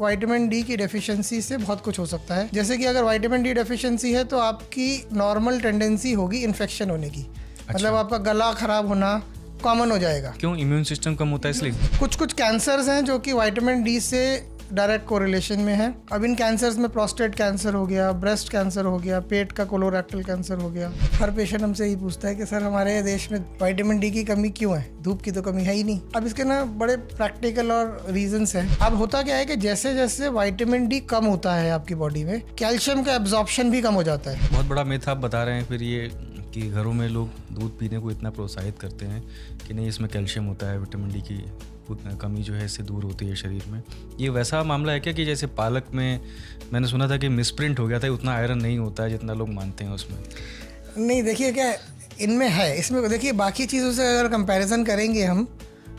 Vitamin D की deficiency से बहुत कुछ हो सकता है। जैसे कि अगर विटामिन डी डेफिशिएंसी है तो आपकी नॉर्मल टेंडेंसी होगी इन्फेक्शन होने की। मतलब आपका गला खराब होना कॉमन हो जाएगा। क्यों? इम्यून सिस्टम कम होता है इसलिए? कुछ कैंसर्स हैं जो कि विटामिन डी से डायरेक्ट कोरिलेशन में है। अब इन कैंसर्स में प्रोस्टेट कैंसर हो गया, ब्रेस्ट कैंसर हो गया, पेट का कोलोरेक्टल कैंसर हो गया। हर पेशेंट हमसे यही पूछता है कि सर हमारे देश में विटामिन डी की कमी क्यों है? धूप की तो कमी है ही नहीं। अब इसके ना बड़े प्रैक्टिकल और रीजंस हैं। अब होता क्या है कि जैसे जैसे विटामिन डी कम होता है आपकी बॉडी में, कैल्शियम का एब्जॉर्प्शन भी कम हो जाता है। बहुत बड़ा मिथ आप बता रहे हैं फिर ये कि घरों में लोग दूध पीने को इतना प्रोत्साहित करते हैं कि नहीं इसमें कैल्शियम होता है, विटामिन डी की कमी जो है इससे दूर होती है शरीर में। ये वैसा मामला है क्या कि जैसे पालक में मैंने सुना था कि मिसप्रिंट हो गया था, उतना आयरन नहीं होता है जितना लोग मानते हैं उसमें? नहीं, देखिए क्या इनमें है, इसमें देखिए बाकी चीज़ों से अगर कंपैरिजन करेंगे हम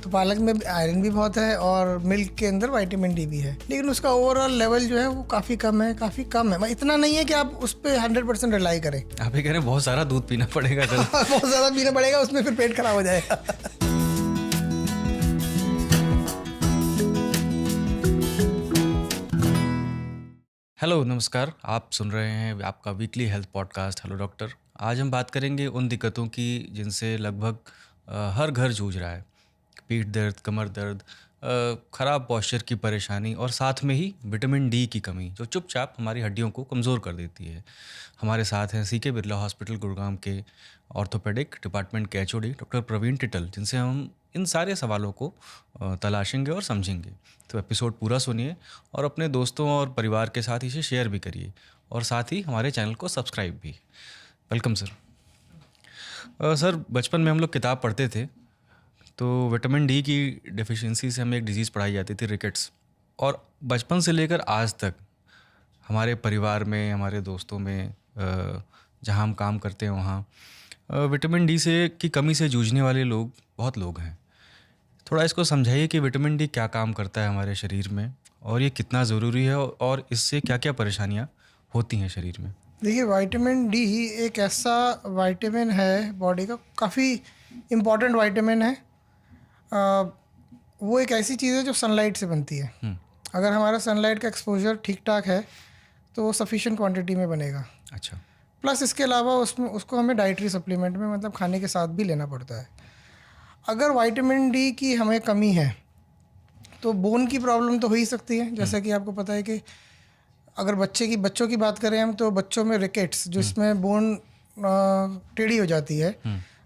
तो पालक में आयरन भी बहुत है और मिल्क के अंदर विटामिन डी भी है, लेकिन उसका ओवरऑल लेवल जो है वो काफ़ी कम है। इतना नहीं है कि आप उस पर 100% रिलाई करें। आप ये कह रहे हैं बहुत सारा दूध पीना पड़ेगा बहुत ज़्यादा पीना पड़ेगा, उसमें फिर पेट खराब हो जाएगा। हेलो नमस्कार, आप सुन रहे हैं आपका weekly health podcast hello doctor. आज हम बात करेंगे उन दिक्कतों की जिनसे लगभग हर घर जूझ रहा है। पीठ दर्द, कमर दर्द, ख़राब पॉस्चर की परेशानी और साथ में ही विटामिन डी की कमी जो चुपचाप हमारी हड्डियों को कमज़ोर कर देती है। हमारे साथ हैं सीके बिरला हॉस्पिटल गुड़गांव के ऑर्थोपेडिक डिपार्टमेंट के एचओडी डॉक्टर प्रवीण टिटल, जिनसे हम इन सारे सवालों को तलाशेंगे और समझेंगे। तो एपिसोड पूरा सुनिए और अपने दोस्तों और परिवार के साथ इसे शेयर भी करिए और साथ ही हमारे चैनल को सब्सक्राइब भी। Welcome sir. सर, बचपन में हम लोग किताब पढ़ते थे तो विटामिन डी की डेफिशिएंसी से हमें एक डिजीज़ पढ़ाई जाती थी, रिकेट्स। और बचपन से लेकर आज तक हमारे परिवार में, हमारे दोस्तों में, जहाँ हम काम करते हैं वहाँ विटामिन डी से की कमी से जूझने वाले लोग बहुत लोग हैं। थोड़ा इसको समझाइए कि विटामिन डी क्या काम करता है हमारे शरीर में और ये कितना ज़रूरी है और इससे क्या क्या परेशानियाँ होती हैं शरीर में। देखिए, विटामिन डी एक ऐसा विटामिन है बॉडी का, काफ़ी इम्पॉर्टेंट विटामिन है। वो एक ऐसी चीज़ है जो सनलाइट से बनती है। अगर हमारा सनलाइट का एक्सपोजर ठीक ठाक है तो वो सफिशिएंट क्वांटिटी में बनेगा। अच्छा। प्लस इसके अलावा उसको हमें डाइटरी सप्लीमेंट में, मतलब खाने के साथ भी लेना पड़ता है। अगर विटामिन डी की हमें कमी है तो बोन की प्रॉब्लम तो हो ही सकती है। जैसा कि आपको पता है कि अगर बच्चों की बात करें हम, तो बच्चों में रिकेट्स, जिसमें बोन टेढ़ी हो जाती है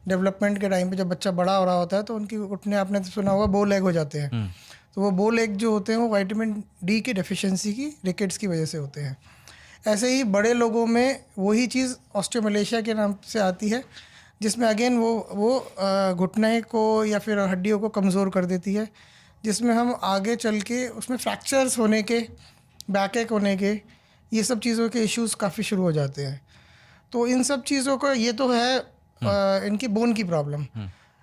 डेवलपमेंट के टाइम पे, जब बच्चा बड़ा हो रहा होता है तो उनकी उठने, आपने तो सुना होगा, बो लेग हो जाते हैं। तो वो बो लेग जो होते हैं वो विटामिन डी की डेफिशिएंसी की, रिकेट्स की वजह से होते हैं। ऐसे ही बड़े लोगों में वही चीज़ ऑस्टियोमलेशिया के नाम से आती है, जिसमें अगेन वो घुटने को या फिर हड्डियों को कमज़ोर कर देती है, जिसमें हम आगे चल के उसमें फ्रैक्चर्स होने के, बैकएक होने के, ये सब चीज़ों के इश्यूज़ काफ़ी शुरू हो जाते हैं। तो इन सब चीज़ों को, ये तो है इनकी बोन की प्रॉब्लम।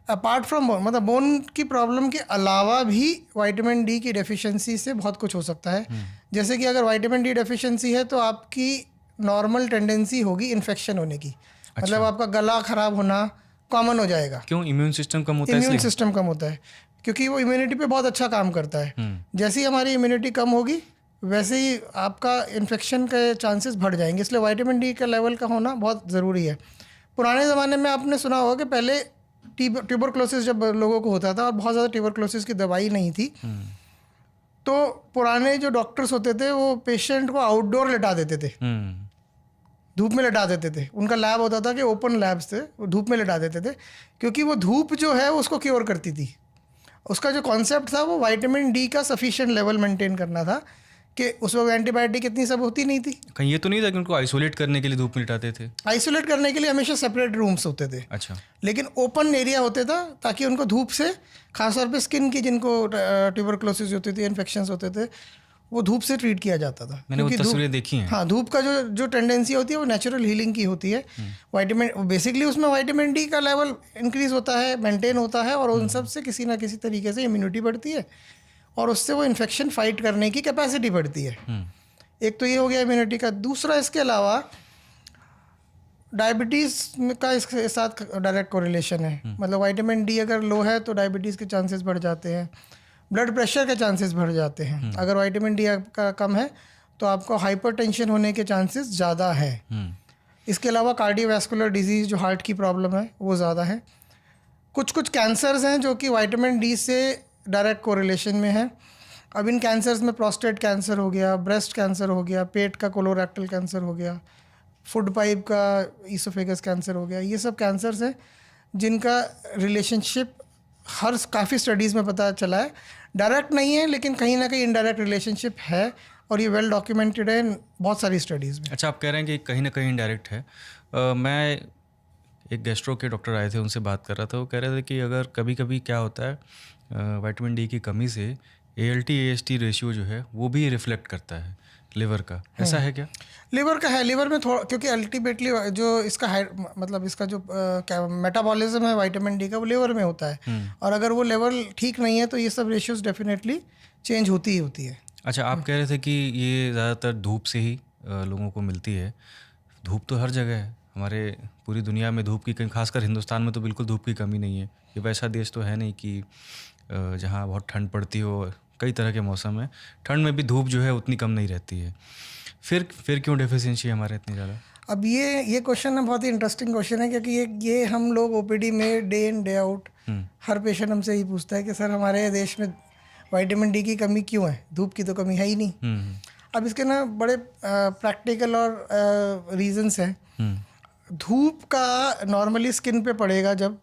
अपार्ट फ्रॉम बोन, मतलब बोन की प्रॉब्लम के अलावा भी विटामिन डी की डेफिशिएंसी से बहुत कुछ हो सकता है। जैसे कि अगर विटामिन डी डेफिशिएंसी है तो आपकी नॉर्मल टेंडेंसी होगी इन्फेक्शन होने की। अच्छा। मतलब आपका गला खराब होना कॉमन हो जाएगा। क्यों? इम्यून सिस्टम कम होता है? इम्यून सिस्टम कम होता है क्योंकि वो इम्यूनिटी पे बहुत अच्छा काम करता है। जैसे ही हमारी इम्यूनिटी कम होगी वैसे ही आपका इन्फेक्शन के चांसेस बढ़ जाएंगे। इसलिए विटामिन डी का लेवल का होना बहुत ज़रूरी है। पुराने ज़माने में आपने सुना होगा कि पहले ट्यूबरक्लोसिस जब लोगों को होता था और बहुत ज़्यादा ट्यूबरक्लोसिस की दवाई नहीं थी, तो पुराने जो डॉक्टर्स होते थे वो पेशेंट को आउटडोर लिटा देते थे, धूप में लिटा देते थे। उनका लैब होता था कि ओपन लैब्स थे, वो धूप में लिटा देते थे क्योंकि वो धूप जो है उसको क्योर करती थी। उसका जो कॉन्सेप्ट था वो विटामिन डी का सफिशिएंट लेवल मेंटेन करना था कि उस वक्त एंटीबायोटिक इतनी सब होती नहीं थी। कहीं ये तो नहीं था कि उनको आइसोलेट करने के लिए धूप में लिटाते थे? आइसोलेट करने के लिए हमेशा सेपरेट रूम्स होते थे। अच्छा। लेकिन ओपन एरिया होते था ताकि उनको धूप से, खासतौर पे स्किन की जिनको ट्यूबरक्लोसिस होती थी, इन्फेक्शंस होते थे, वो धूप से ट्रीट किया जाता था। मैंने वो तस्वीरें देखी हैं। हाँ, धूप का जो टेंडेंसी होती है वो नेचुरल हीलिंग की होती है। विटामिन, बेसिकली उसमें विटामिन डी का लेवल इंक्रीज होता है, मेंटेन होता है और उन सब से किसी ना किसी तरीके से इम्यूनिटी बढ़ती है और उससे वो इन्फेक्शन फाइट करने की कैपेसिटी बढ़ती है। एक तो ये हो गया इम्यूनिटी का। दूसरा, इसके अलावा डायबिटीज़ का इसके साथ डायरेक्ट कोरिलेशन है। मतलब विटामिन डी अगर लो है तो डायबिटीज़ के चांसेस बढ़ जाते हैं। ब्लड प्रेशर के चांसेस बढ़ जाते हैं। अगर विटामिन डी आपका कम है तो आपको हाइपरटेंशन होने के चांसेस ज़्यादा है। इसके अलावा कार्डियोवैस्कुलर डिजीज़ जो हार्ट की प्रॉब्लम है वो ज़्यादा है। कुछ कैंसर्स हैं जो कि विटामिन डी से डायरेक्ट कोरिलेशन में है। अब इन कैंसर्स में प्रोस्टेट कैंसर हो गया, ब्रेस्ट कैंसर हो गया, पेट का कोलोरेक्टल कैंसर हो गया, फूड पाइप का ईसोफेगस कैंसर हो गया। ये सब कैंसर्स हैं जिनका रिलेशनशिप काफ़ी स्टडीज़ में पता चला है। डायरेक्ट नहीं है लेकिन कहीं ना कहीं इनडायरेक्ट रिलेशनशिप है और ये वेल डॉक्यूमेंटेड है बहुत सारी स्टडीज़ में। अच्छा, आप कह रहे हैं कि कहीं ना कहीं इनडायरेक्ट है। मैं एक गैस्ट्रो के डॉक्टर आए थे, उनसे बात कर रहा था। वो कह रहे थे कि अगर कभी कभी क्या होता है विटामिन डी की कमी से ALT-AST रेशियो जो है वो भी रिफ्लेक्ट करता है लिवर का। ऐसा है क्या? लिवर का है, लिवर में थोड़ा, क्योंकि अल्टीमेटली जो इसका मतलब इसका जो मेटाबॉलिज्म है विटामिन डी का वो लिवर में होता है और अगर वो लेवल ठीक नहीं है तो ये सब रेशियोज डेफिनेटली चेंज होती ही होती है। अच्छा, आप कह रहे थे कि ये ज़्यादातर धूप से ही लोगों को मिलती है। धूप तो हर जगह है, हमारे पूरी दुनिया में धूप की कमी, खासकर हिंदुस्तान में तो बिल्कुल धूप की कमी नहीं है। ये वैसा देश तो है नहीं कि जहाँ बहुत ठंड पड़ती हो। कई तरह के मौसम है, ठंड में भी धूप जो है उतनी कम नहीं रहती है। फिर क्यों डेफिशिएंसी है हमारे इतनी ज़्यादा? अब ये क्वेश्चन है, बहुत ही इंटरेस्टिंग क्वेश्चन है, क्योंकि ये हम लोग OPD में day in day out her patient हमसे ही पूछता है कि सर हमारे देश में विटामिन डी की कमी क्यों है, धूप की तो कमी है ही नहीं। अब इसके ना बड़े प्रैक्टिकल और रीजंस हैं। धूप का नॉर्मली स्किन पे पड़ेगा जब,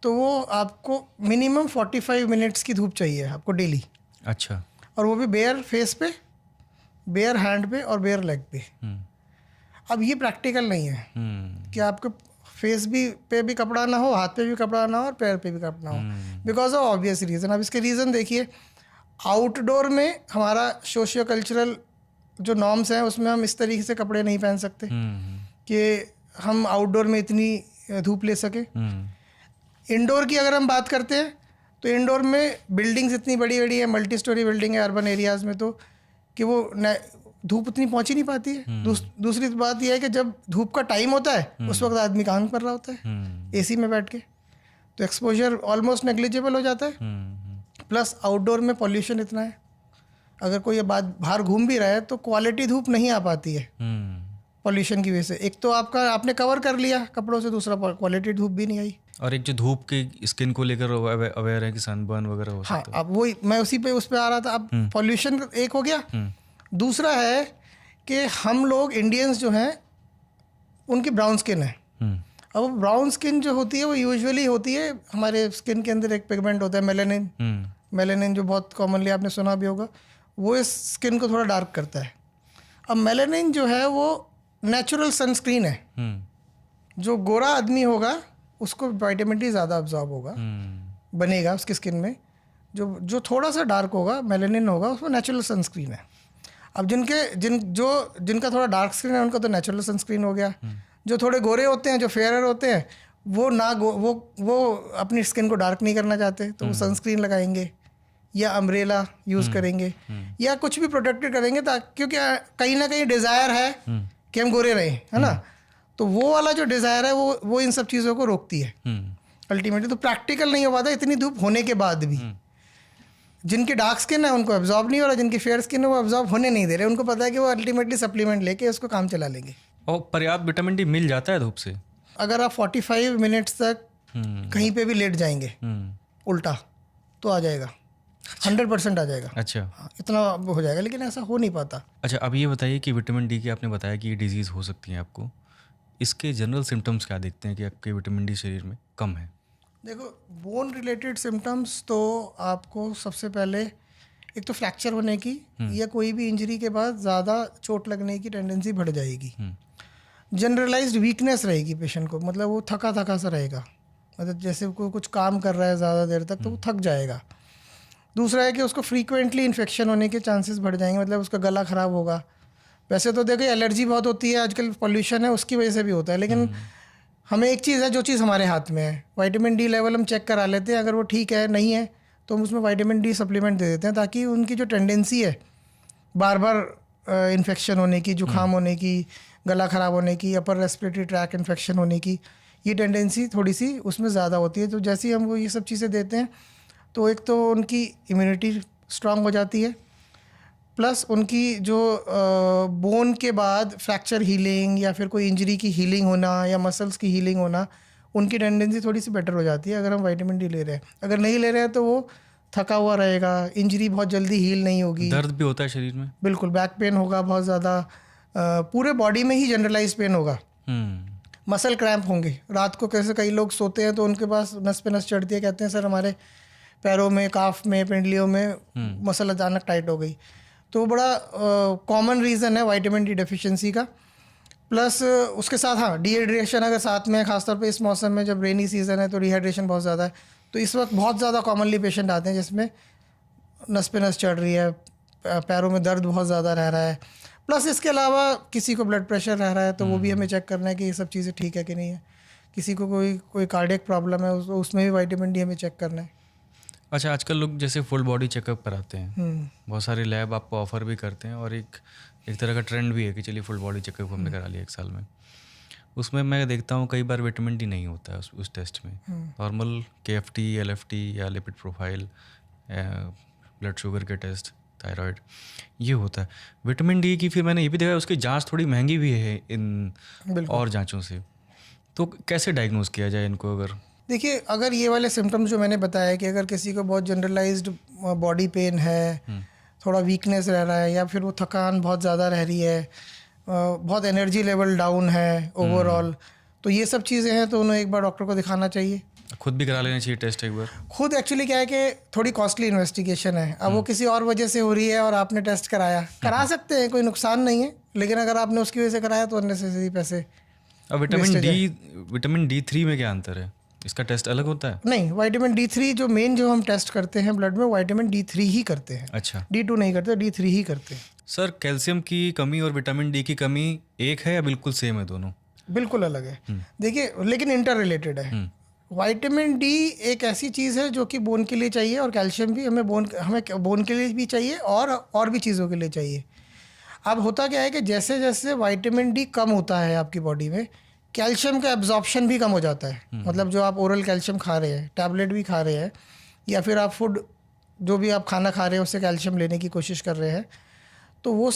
तो वो आपको मिनिमम 45 मिनट्स की धूप चाहिए आपको डेली। अच्छा। और वो भी बेयर फेस पे, बेयर हैंड पे और बेयर लेग पे। अब ये प्रैक्टिकल नहीं है कि आपके फेस पे भी कपड़ा ना हो, हाथ पे भी कपड़ा ना हो और पैर पे भी कपड़ा ना हो, बिकॉज ऑफ ऑब्वियस रीज़न। अब इसके रीज़न देखिए, आउटडोर में हमारा सोशियो कल्चरल जो नॉर्म्स हैं उसमें हम इस तरीके से कपड़े नहीं पहन सकते कि हम आउटडोर में इतनी धूप ले सके। इंडोर की अगर हम बात करते हैं तो इंडोर में बिल्डिंग्स इतनी बड़ी बड़ी है, मल्टी स्टोरी बिल्डिंग है अर्बन एरियाज़ में, तो कि वो धूप उतनी पहुंच ही नहीं पाती है। दूसरी बात यह है कि जब धूप का टाइम होता है उस वक्त आदमी काम कर रहा होता है AC में बैठ के, तो एक्सपोजर ऑलमोस्ट नेग्लिजिबल हो जाता है। प्लस आउटडोर में पॉल्यूशन इतना है, अगर कोई बाहर घूम भी रहा है तो क्वालिटी धूप नहीं आ पाती है पॉल्यूशन की वजह से। एक तो आपने कवर कर लिया कपड़ों से, दूसरा क्वालिटी धूप भी नहीं आई। और एक जो धूप की स्किन को लेकर अवेयर है कि सनबर्न वगैरह हो सकता है। हाँ, अब वही मैं उस पे आ रहा था। अब पॉल्यूशन एक हो गया, दूसरा है कि हम लोग इंडियंस जो हैं उनकी ब्राउन स्किन है। अब ब्राउन स्किन जो होती है वो यूजुअली होती है, हमारे स्किन के अंदर एक पिगमेंट होता है मेलानिन। मेलानिन जो बहुत कॉमनली आपने सुना भी होगा, वो इस स्किन को थोड़ा डार्क करता है। अब मेलानिन जो है वो नेचुरल सनस्क्रीन है। जो गोरा आदमी होगा उसको विटामिन डी ज़्यादा अब्जॉर्ब होगा, बनेगा उसकी स्किन में। जो थोड़ा सा डार्क होगा, मेलानिन होगा, उसमें नेचुरल सनस्क्रीन है। अब जिनका थोड़ा डार्क स्किन है उनका तो नेचुरल सनस्क्रीन हो गया। जो थोड़े गोरे होते हैं, जो फेयर होते हैं, वो अपनी स्किन को डार्क नहीं करना चाहते, तो वो सनस्क्रीन लगाएंगे या अम्ब्रेला यूज़ करेंगे या कुछ भी प्रोटेक्टेड करेंगे, क्योंकि कहीं ना कहीं डिज़ायर है कि हम गोरे रहें, है ना। तो वो वाला जो डिज़ायर है वो इन सब चीज़ों को रोकती है अल्टीमेटली। तो प्रैक्टिकल नहीं हो पाता इतनी धूप होने के बाद भी। जिनकी डार्क स्किन है उनको एब्जॉर्ब नहीं हो रहा, जिनकी फेयर स्किन है वो एब्जॉर्ब होने नहीं दे रहे। उनको पता है कि वो अल्टीमेटली सप्लीमेंट लेके उसको काम चला लेंगे। और पर्याप्त विटामिन डी मिल जाता है धूप से? अगर आप 45 मिनट्स तक कहीं पे भी लेट जाएंगे उल्टा तो आ जाएगा, 100% आ जाएगा। अच्छा, इतना हो जाएगा, लेकिन ऐसा हो नहीं पाता। अच्छा, अब ये बताइए कि विटामिन डी की आपने बताया कि ये डिजीज़ हो सकती है आपको, इसके जनरल सिम्टम्स क्या देखते हैं कि आपके विटामिन डी शरीर में कम है? देखो, बोन रिलेटेड सिम्टम्स तो आपको सबसे पहले एक तो फ्रैक्चर होने की या कोई भी इंजरी के बाद ज़्यादा चोट लगने की टेंडेंसी बढ़ जाएगी। जनरलाइज्ड वीकनेस रहेगी पेशेंट को, मतलब वो थका सा रहेगा, मतलब जैसे कोई कुछ काम कर रहा है ज़्यादा देर तक तो वो थक जाएगा। दूसरा है कि उसको फ्रीक्वेंटली इन्फेक्शन होने के चांसेस बढ़ जाएंगे, मतलब उसका गला ख़राब होगा। वैसे तो देखिए एलर्जी बहुत होती है आजकल, पॉल्यूशन है उसकी वजह से भी होता है, लेकिन हमें एक चीज़ है जो चीज़ हमारे हाथ में है, विटामिन डी लेवल हम चेक करा लेते हैं। अगर वो ठीक है, नहीं है तो हम उसमें विटामिन डी सप्लीमेंट दे देते हैं, ताकि उनकी जो टेंडेंसी है बार बार इन्फेक्शन होने की, जुकाम होने की, गला ख़राब होने की, अपर रेस्पिरेटरी ट्रैक इन्फेक्शन होने की, ये टेंडेंसी थोड़ी सी उसमें ज़्यादा होती है। तो जैसे ही हम वो ये सब चीज़ें देते हैं तो एक तो उनकी इम्यूनिटी स्ट्रांग हो जाती है, प्लस उनकी जो बोन के बाद फ्रैक्चर हीलिंग या फिर कोई इंजरी की हीलिंग होना या मसल्स की हीलिंग होना, उनकी टेंडेंसी थोड़ी सी बेटर हो जाती है अगर हम विटामिन डी ले रहे हैं। अगर नहीं ले रहे हैं तो वो थका हुआ रहेगा, इंजरी बहुत जल्दी हील नहीं होगी, दर्द भी होता है शरीर में, बिल्कुल बैक पेन होगा बहुत ज़्यादा, पूरे बॉडी में ही जनरलाइज पेन होगा, मसल क्रैम्प होंगे। रात को कैसे कई लोग सोते हैं तो उनके पास नस पे नस चढ़ती है, कहते हैं सर हमारे पैरों में, काफ में, पिंडलियों में मसल अचानक टाइट हो गई। तो बड़ा कॉमन रीज़न है विटामिन डी डेफिशिएंसी का। प्लस उसके साथ हाँ डिहाइड्रेशन अगर साथ में, खासतौर पे इस मौसम में जब रेनी सीज़न है तो डिहाइड्रेशन बहुत ज़्यादा है। तो इस वक्त बहुत ज़्यादा कॉमनली पेशेंट आते हैं जिसमें नस पे नस चढ़ रही है, पैरों में दर्द बहुत ज़्यादा रह रहा है। प्लस इसके अलावा किसी को ब्लड प्रेशर रह रहा है तो वो भी हमें चेक करना है कि ये सब चीज़ें ठीक है कि नहीं है। किसी को कोई कार्डियक प्रॉब्लम है उसमें भी विटामिन डी हमें चेक करना है। अच्छा, आजकल लोग जैसे फुल बॉडी चेकअप कराते हैं, बहुत सारे लैब आपको ऑफर भी करते हैं, और एक तरह का ट्रेंड भी है कि चलिए फुल बॉडी चेकअप हमने करा लिया 1 साल में। उसमें मैं देखता हूँ कई बार विटामिन डी नहीं होता है उस टेस्ट में। नॉर्मल KFT, LFT या लिपिड प्रोफाइल, ब्लड शुगर के टेस्ट, थायराइड, ये होता है। विटामिन डी की फिर मैंने ये भी देखा है उसकी जांच थोड़ी महंगी भी है इन और जांचों से। तो कैसे डायग्नोज किया जाए इनको? अगर देखिए, अगर ये वाले सिम्टम्स जो मैंने बताया कि अगर किसी को बहुत जनरलाइज्ड बॉडी पेन है, थोड़ा वीकनेस रह रहा है, या फिर वो थकान बहुत ज़्यादा रह रही है, बहुत एनर्जी लेवल डाउन है ओवरऑल, तो ये सब चीज़ें हैं तो उन्हें एक बार डॉक्टर को दिखाना चाहिए। खुद भी करा लेना चाहिए टेस्ट एक बार? खुद एक्चुअली क्या है कि थोड़ी कॉस्टली इन्वेस्टिगेशन है। अब वो किसी और वजह से हो रही है और आपने टेस्ट करा सकते हैं, कोई नुकसान नहीं है, लेकिन अगर आपने उसकी वजह से कराया तो अननेसेसरी पैसे। अब विटामिन D3 में क्या अंतर है? इसका टेस्ट अलग होता है? नहीं, विटामिन D3 जो मेन जो हम टेस्ट करते हैं ब्लड में, विटामिन D3 ही करते हैं। अच्छा, D2 नहीं करते, D3 ही करते हैं। सर, कैल्शियम की कमी और विटामिन डी की कमी एक है या बिल्कुल सेम है दोनों? बिल्कुल अलग है। देखिए, लेकिन इंटर रिलेटेड है। विटामिन डी एक ऐसी चीज़ है जो कि बोन के लिए चाहिए, और कैल्शियम भी हमें बोन के लिए भी चाहिए और भी चीज़ों के लिए चाहिए। अब होता क्या है कि जैसे जैसे विटामिन डी कम होता है आपकी बॉडी में, कैल्शियम का एब्जॉर्प्शन भी कम हो जाता है। मतलब जो आप ओरल कैल्शियम खा रहे हैं, टैबलेट भी खा रहे हैं, या फिर आप फूड जो भी आप खाना खा रहे हैं उससे कैल्शियम लेने की कोशिश कर रहे हैं, तो वो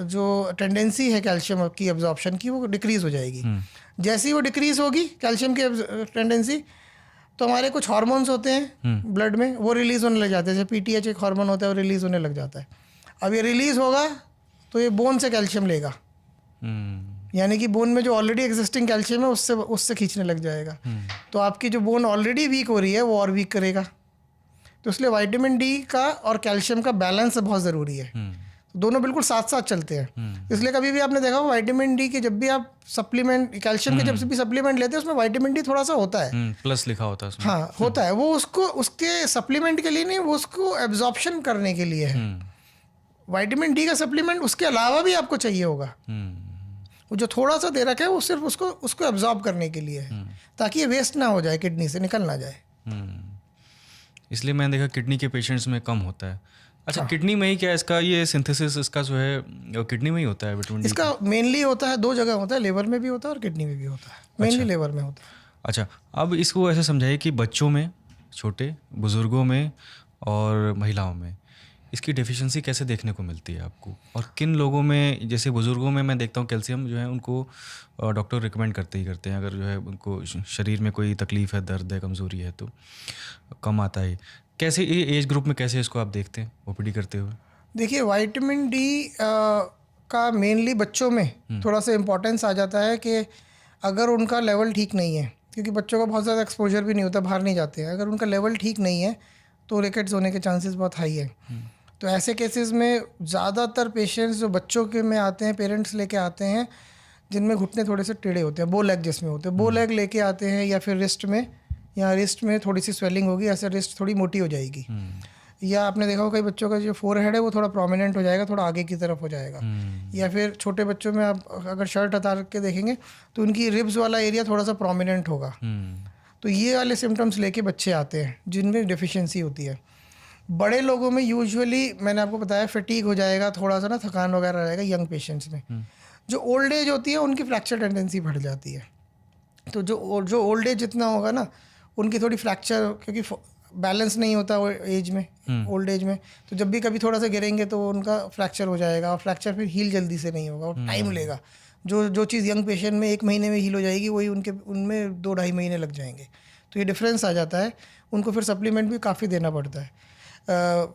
जो टेंडेंसी है कैल्शियम की एब्जॉर्प्शन की, वो डिक्रीज़ हो जाएगी। जैसे ही वो डिक्रीज़ होगी कैल्शियम की टेंडेंसी, तो हमारे कुछ हार्मोन्स होते हैं ब्लड में, वो रिलीज़ होने लग जाते हैं। जैसे PTH एक हार्मोन होता है, वो रिलीज़ होने लग जाता है। अब ये रिलीज़ होगा तो ये बोन से कैल्शियम लेगा, यानी कि बोन में जो ऑलरेडी एग्जिस्टिंग कैल्शियम है उससे खींचने लग जाएगा। तो आपकी जो बोन ऑलरेडी वीक हो रही है वो और वीक करेगा। तो इसलिए विटामिन डी का और कैल्शियम का बैलेंस बहुत ज़रूरी है। तो दोनों बिल्कुल साथ साथ चलते हैं। इसलिए कभी भी आपने देखा हो विटामिन डी के जब भी आप सप्लीमेंट, कैल्शियम के जब भी सप्लीमेंट लेते हैं उसमें विटामिन डी थोड़ा सा होता है, प्लस लिखा होता है उसमें। हाँ, होता है। वो उसके सप्लीमेंट के लिए नहीं, वो उसको एब्जॉर्प्शन करने के लिए है। विटामिन डी का सप्लीमेंट उसके अलावा भी आपको चाहिए होगा। वो जो थोड़ा सा दे रखा है वो सिर्फ उसको एब्जॉर्ब करने के लिए है, ताकि ये वेस्ट ना हो जाए, किडनी से निकल ना जाए। इसलिए मैंने देखा किडनी के पेशेंट्स में कम होता है। अच्छा, किडनी में ही क्या इसका ये सिंथेसिस इसका जो है किडनी में ही होता है विटामिन डी? इसका मेनली होता है 2 जगह होता है, लिवर में भी होता है और किडनी में भी होता है। मेनली लिवर में होता है। अच्छा, अब इसको ऐसे समझाइए कि बच्चों में, छोटे बुजुर्गों में और महिलाओं में इसकी डेफिशिएंसी कैसे देखने को मिलती है आपको? और किन लोगों में, जैसे बुजुर्गों में मैं देखता हूँ कैल्शियम जो है उनको डॉक्टर रिकमेंड करते हैं, अगर जो है उनको शरीर में कोई तकलीफ़ है, दर्द है, कमज़ोरी है तो कम आता है। कैसे ये एज ग्रुप में कैसे इसको आप देखते हैं OPD करते हुए? देखिए, विटामिन डी का मेनली बच्चों में थोड़ा सा इम्पोर्टेंस आ जाता है कि अगर उनका लेवल ठीक नहीं है, क्योंकि बच्चों का बहुत ज़्यादा एक्सपोजर भी नहीं होता, बाहर नहीं जाते हैं, अगर उनका लेवल ठीक नहीं है तो रिकेट्स होने के चांसेस बहुत हाई है। तो ऐसे केसेस में ज़्यादातर पेशेंट्स जो बच्चों के में आते हैं, पेरेंट्स लेके आते हैं जिनमें घुटने थोड़े से टेढ़े होते हैं, बो लेग जिसमें होते हैं, बो लेग लेके आते हैं, या फिर रिस्ट में थोड़ी सी स्वेलिंग होगी, ऐसे रिस्ट थोड़ी मोटी हो जाएगी, या आपने देखा हो कई बच्चों का जो फोरहेड है वो थोड़ा प्रोमिनेंट हो जाएगा, थोड़ा आगे की तरफ हो जाएगा, या फिर छोटे बच्चों में आप अगर शर्ट उतार के देखेंगे तो उनकी रिब्स वाला एरिया थोड़ा सा प्रोमिनेंट होगा। तो ये वाले सिम्टम्स लेके बच्चे आते हैं जिनमें डेफिशिएंसी होती है। बड़े लोगों में यूजुअली मैंने आपको बताया फटीग हो जाएगा, थोड़ा सा ना थकान वगैरह रहेगा यंग पेशेंट्स में। जो ओल्ड एज होती है उनकी फ्रैक्चर टेंडेंसी बढ़ जाती है। तो जो ओल्ड एज जितना होगा ना, उनकी थोड़ी फ्रैक्चर, क्योंकि बैलेंस नहीं होता वो एज में, ओल्ड एज में, तो जब भी कभी थोड़ा सा गिरेंगे तो उनका फ्रैक्चर हो जाएगा, और फ्रैक्चर फिर हील जल्दी से नहीं होगा, और टाइम लेगा। जो चीज़ यंग पेशेंट में 1 महीने में हील हो जाएगी, वही उनमें 2-2.5 महीने लग जाएंगे। तो ये डिफरेंस आ जाता है, उनको फिर सप्लीमेंट भी काफ़ी देना पड़ता है।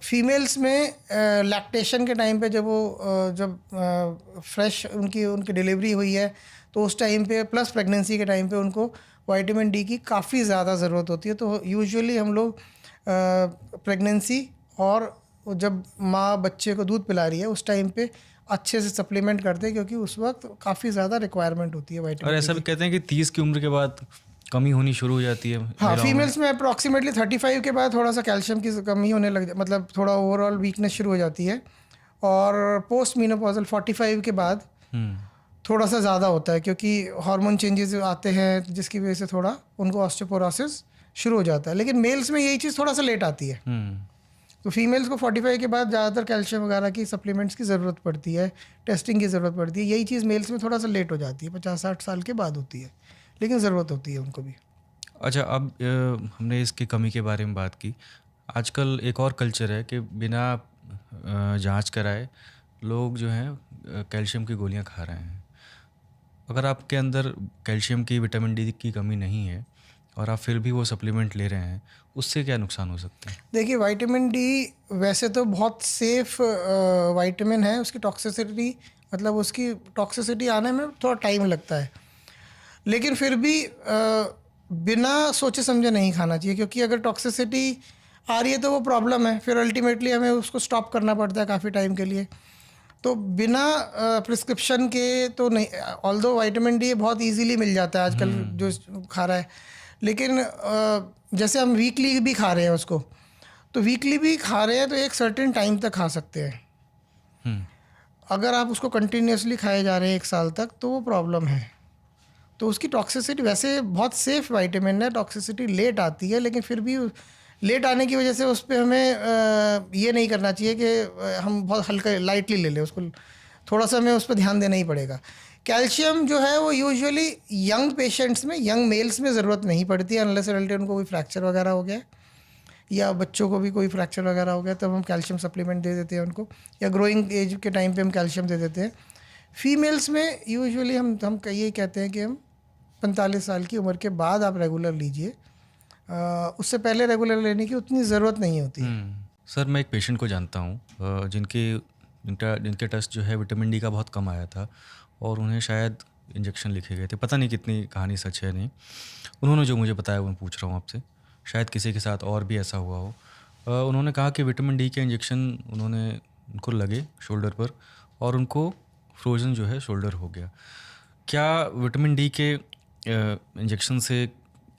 फीमेल्स में लैक्टेशन के टाइम पे जब फ्रेश उनकी डिलीवरी हुई है, तो उस टाइम पे प्लस प्रेगनेंसी के टाइम पे उनको विटामिन डी की काफ़ी ज़्यादा ज़रूरत होती है। तो यूजुअली हम लोग प्रेगनेंसी और जब माँ बच्चे को दूध पिला रही है उस टाइम पे अच्छे से सप्लीमेंट करते हैं, क्योंकि उस वक्त काफ़ी ज़्यादा रिक्वायरमेंट होती है विटामिन। और ऐसा भी कहते हैं कि 30 की उम्र के बाद कमी होनी शुरू हो जाती है। हाँ, फीमेल्स में अप्रॉक्सीमेटली 35 के बाद थोड़ा सा कैल्शियम की कमी होने लग मतलब थोड़ा ओवरऑल वीकनेस शुरू हो जाती है, और पोस्ट मीनोपॉजल 45 के बाद थोड़ा सा ज़्यादा होता है, क्योंकि हार्मोन चेंजेस आते हैं जिसकी वजह से थोड़ा उनको ऑस्टियोपोरोसिस शुरू हो जाता है। लेकिन मेल्स में यही चीज़ थोड़ा सा लेट आती है। तो फीमेल्स को 45 के बाद ज़्यादातर कैल्शियम वगैरह की सप्लीमेंट्स की ज़रूरत पड़ती है, टेस्टिंग की ज़रूरत पड़ती है। यही चीज़ मेल्स में थोड़ा सा लेट हो जाती है, 50-60 साल के बाद होती है, लेकिन ज़रूरत होती है उनको भी। अच्छा, अब हमने इसकी कमी के बारे में बात की। आजकल एक और कल्चर है कि बिना जांच कराए लोग जो हैं कैल्शियम की गोलियां खा रहे हैं। अगर आपके अंदर कैल्शियम की, विटामिन डी की कमी नहीं है और आप फिर भी वो सप्लीमेंट ले रहे हैं, उससे क्या नुकसान हो सकते हैं? देखिए, विटामिन डी वैसे तो बहुत सेफ विटामिन है। उसकी टॉक्सिसिटी मतलब उसकी टॉक्सिसिटी आने में थोड़ा टाइम लगता है, लेकिन फिर भी बिना सोचे समझे नहीं खाना चाहिए, क्योंकि अगर टॉक्सिसिटी आ रही है तो वो प्रॉब्लम है, फिर अल्टीमेटली हमें उसको स्टॉप करना पड़ता है काफ़ी टाइम के लिए। तो बिना प्रिस्क्रिप्शन के तो नहीं, ऑल्दो विटामिन डी बहुत इजीली मिल जाता है आजकल जो खा रहा है, लेकिन जैसे हम वीकली भी खा रहे हैं उसको, तो वीकली भी खा रहे हैं तो एक सर्टेन टाइम तक खा सकते हैं। अगर आप उसको कंटिन्यूसली खाए जा रहे हैं 1 साल तक, तो वो प्रॉब्लम है। तो उसकी टॉक्सिसिटी वैसे बहुत सेफ विटामिन है, टॉक्सिसिटी लेट आती है, लेकिन फिर भी लेट आने की वजह से उस पर हमें ये नहीं करना चाहिए कि हम बहुत हल्का लाइटली ले लें उसको, थोड़ा सा हमें उस पर ध्यान देना ही पड़ेगा। कैल्शियम जो है वो यूजुअली यंग पेशेंट्स में, यंग मेल्स में ज़रूरत नहीं पड़ती है, अनलेस अनटिल उनको कोई फ्रैक्चर वगैरह हो गया, या बच्चों को भी कोई फ्रैक्चर वगैरह हो गया, तब हम कैल्शियम सप्लीमेंट दे देते हैं उनको, या ग्रोइंग एज के टाइम पे हम कैल्शियम दे देते हैं। फीमेल्स में यूजुअली हम ये कहते हैं कि हम 45 साल की उम्र के बाद आप रेगुलर लीजिए, उससे पहले रेगुलर लेने की उतनी ज़रूरत नहीं होती है। सर, मैं एक पेशेंट को जानता हूँ जिनके टेस्ट जो है विटामिन डी का बहुत कम आया था, और उन्हें शायद इंजेक्शन लिखे गए थे। पता नहीं कितनी कहानी सच है नहीं, उन्होंने जो मुझे बताया वो मैं पूछ रहा हूँ आपसे, शायद किसी के साथ और भी ऐसा हुआ हो। उन्होंने कहा कि विटामिन डी के इंजेक्शन उनको लगे शोल्डर पर, और उनको फ्रोजन जो है शोल्डर हो गया। क्या विटामिन डी के इंजेक्शन से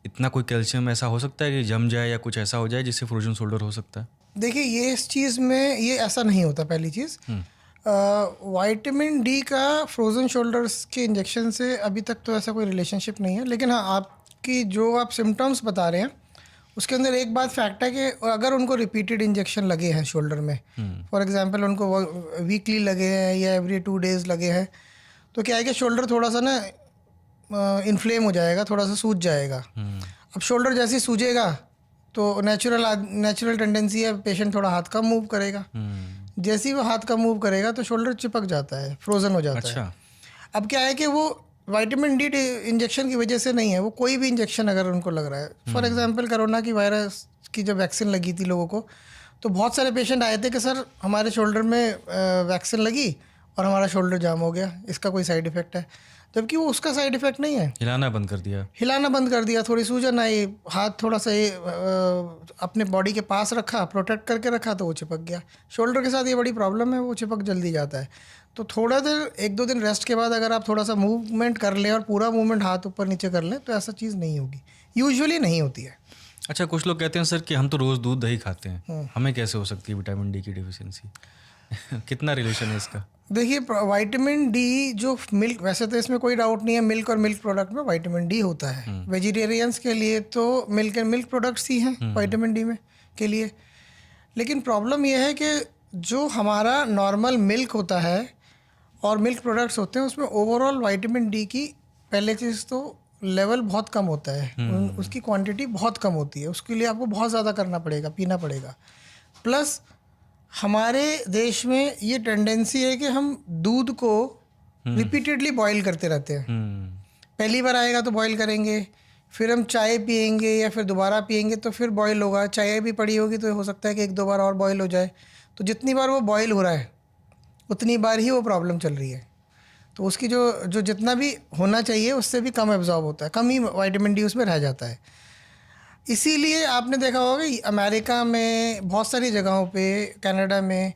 इतना कोई कैल्शियम ऐसा हो सकता है कि जम जाए या कुछ ऐसा हो जाए जिससे फ्रोजन शोल्डर हो सकता है? देखिए, ये इस चीज़ में ये ऐसा नहीं होता। पहली चीज़, विटामिन डी का फ्रोज़न शोल्डर्स के इंजेक्शन से अभी तक तो ऐसा कोई रिलेशनशिप नहीं है, लेकिन हाँ, आपकी जो आप सिम्टम्स बता रहे हैं उसके अंदर एक बात फैक्ट है कि अगर उनको रिपीटेड इंजेक्शन लगे हैं शोल्डर में, फॉर एग्जांपल उनको वीकली लगे हैं या एवरी 2 डेज़ लगे हैं, तो क्या है कि शोल्डर थोड़ा सा ना इन्फ्लेम हो जाएगा, थोड़ा सा सूज जाएगा। अब शोल्डर जैसे ही सूजेगा तो नेचुरल टेंडेंसी है पेशेंट थोड़ा हाथ कम मूव करेगा। जैसे ही वो हाथ का मूव करेगा तो शोल्डर चिपक जाता है, फ्रोजन हो जाता है। अब क्या है कि वो विटामिन डी इंजेक्शन की वजह से नहीं है, वो कोई भी इंजेक्शन अगर उनको लग रहा है, फॉर एग्जांपल कोरोना की वायरस की जब वैक्सीन लगी थी लोगों को, तो बहुत सारे पेशेंट आए थे कि सर हमारे शोल्डर में वैक्सीन लगी और हमारा शोल्डर जाम हो गया, इसका कोई साइड इफ़ेक्ट है, जबकि वो उसका साइड इफ़ेक्ट नहीं है। हिलाना बंद कर दिया, थोड़ी सूजन आई, हाथ थोड़ा सा अपने बॉडी के पास रखा, प्रोटेक्ट करके रखा, तो वो चिपक गया। शोल्डर के साथ ये बड़ी प्रॉब्लम है, वो चिपक जल्दी जाता है। तो थोड़ा देर 1-2 दिन रेस्ट के बाद अगर आप थोड़ा सा मूवमेंट कर लें और पूरा मूवमेंट हाथ ऊपर नीचे कर लें तो ऐसा चीज़ नहीं होगी, यूजुअली नहीं होती है। अच्छा, कुछ लोग कहते हैं सर कि हम तो रोज़ दूध दही खाते हैं, हमें कैसे हो सकती है विटामिन डी की डिफिशियंसी? कितना रिलेशन है इसका? देखिए, विटामिन डी जो मिल्क, वैसे तो इसमें कोई डाउट नहीं है, मिल्क और मिल्क प्रोडक्ट में विटामिन डी होता है। वेजिटेरियंस के लिए तो मिल्क एंड मिल्क प्रोडक्ट्स ही हैं विटामिन डी में के लिए। लेकिन प्रॉब्लम यह है कि जो हमारा नॉर्मल मिल्क होता है और मिल्क प्रोडक्ट्स होते हैं, उसमें ओवरऑल विटामिन डी की पहले चीज़ तो लेवल बहुत कम होता है, उसकी क्वांटिटी बहुत कम होती है, उसके लिए आपको बहुत ज़्यादा करना पड़ेगा, पीना पड़ेगा। प्लस हमारे देश में ये टेंडेंसी है कि हम दूध को रिपीटेडली बॉईल करते रहते हैं। पहली बार आएगा तो बॉईल करेंगे, फिर हम चाय पियेंगे या फिर दोबारा पियेंगे तो फिर बॉईल होगा, चाय भी पड़ी होगी तो हो सकता है कि 1-2 बार और बॉईल हो जाए। तो जितनी बार वो बॉईल हो रहा है उतनी बार ही वो प्रॉब्लम चल रही है। तो उसकी जो जितना भी होना चाहिए उससे भी कम एब्जॉर्ब होता है, कम ही विटामिन डी उसमें रह जाता है। इसीलिए आपने देखा होगा कि अमेरिका में बहुत सारी जगहों पे, कनाडा में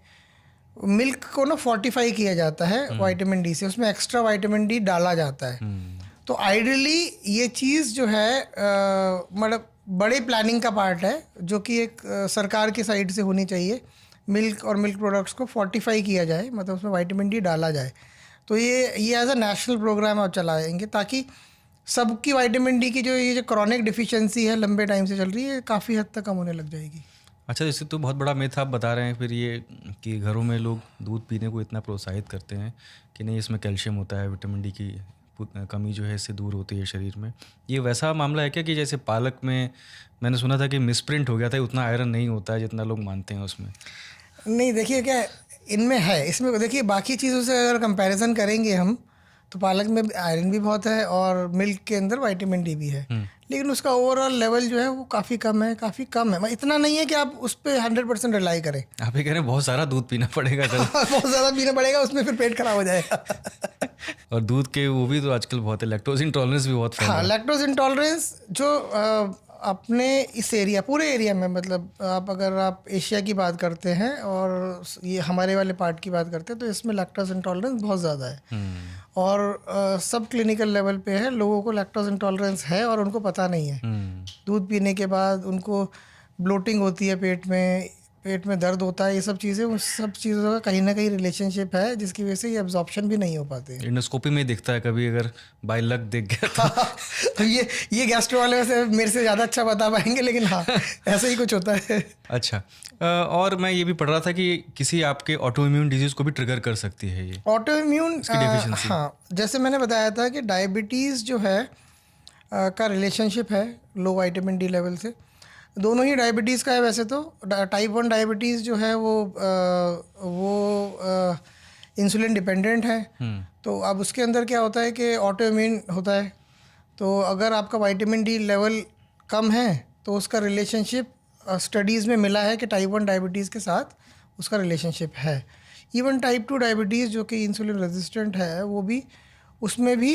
मिल्क को ना फोर्टिफाई किया जाता है विटामिन डी से, उसमें एक्स्ट्रा विटामिन डी डाला जाता है। तो आइडियली ये चीज़ जो है मतलब बड़े प्लानिंग का पार्ट है जो कि एक सरकार की साइड से होनी चाहिए। मिल्क और मिल्क प्रोडक्ट्स को फोर्टिफाई किया जाए, मतलब उसमें विटामिन डी डाला जाए। तो ये एज अ नेशनल प्रोग्राम आप चलाएंगे ताकि सबकी विटामिन डी की ये जो क्रॉनिक डिफिशियंसी है लंबे टाइम से चल रही है, काफ़ी हद तक कम होने लग जाएगी। अच्छा, जैसे तो बहुत बड़ा मिथ आप बता रहे हैं फिर ये कि घरों में लोग दूध पीने को इतना प्रोत्साहित करते हैं कि नहीं इसमें कैल्शियम होता है, विटामिन डी की कमी जो है इससे दूर होती है शरीर में। ये वैसा मामला है क्या कि जैसे पालक में मैंने सुना था कि मिसप्रिंट हो गया था, उतना आयरन नहीं होता है जितना लोग मानते हैं उसमें? नहीं, देखिए क्या इनमें है, इसमें देखिए बाकी चीज़ों से अगर कंपैरिजन करेंगे हम तो पालक में आयरन भी बहुत है और मिल्क के अंदर विटामिन डी भी है, लेकिन उसका ओवरऑल लेवल जो है वो काफ़ी कम है, काफ़ी कम है। इतना नहीं है कि आप उस पर 100% रिलाई करें। आप ये कह रहे हैं बहुत सारा दूध पीना पड़ेगा कल। बहुत ज़्यादा पीना पड़ेगा, उसमें फिर पेट खराब हो जाएगा। और दूध के वो भी तो आजकल बहुत है, लैक्टोज इंटॉलरेंस भी बहुत फैला है। हाँ, लैक्टोज इंटॉलरेंस जो अपने इस एरिया, पूरे एरिया में, मतलब अगर आप एशिया की बात करते हैं और ये हमारे वाले पार्ट की बात करते हैं तो इसमें लैक्टोज इंटॉलरेंस बहुत ज़्यादा है। और सब क्लिनिकल लेवल पे है, लोगों को लैक्टोज इंटॉलरेंस है और उनको पता नहीं है। दूध पीने के बाद उनको ब्लोटिंग होती है, पेट में दर्द होता है, ये सब चीज़ें, उस सब चीज़ों का कहीं ना कहीं रिलेशनशिप है जिसकी वजह से ये एब्जॉर्प्शन भी नहीं हो पाते। इंडोस्कोपी में दिखता है कभी, अगर बाय लक दिख गया तो ये गैस्ट्रो वाले वैसे मेरे से ज़्यादा अच्छा बता पाएंगे, लेकिन हाँ ऐसा ही कुछ होता है। अच्छा, और मैं ये भी पढ़ रहा था कि किसी आपके ऑटो इम्यून डिजीज़ को भी ट्रिगर कर सकती है ये ऑटो इम्यून। हाँ, जैसे मैंने बताया था कि डायबिटीज़ जो है का रिलेशनशिप है लो विटामिन डी लेवल से। दोनों ही डायबिटीज़ का है वैसे तो। टाइप 1 डायबिटीज़ जो है वो इंसुलिन डिपेंडेंट है। तो अब उसके अंदर क्या होता है कि ऑटो इम्यून होता है। तो अगर आपका विटामिन डी लेवल कम है तो उसका रिलेशनशिप स्टडीज़ में मिला है कि टाइप 1 डायबिटीज़ के साथ उसका रिलेशनशिप है। इवन टाइप 2 डायबिटीज़ जो कि इंसुलिन रेजिस्टेंट है वो भी, उसमें भी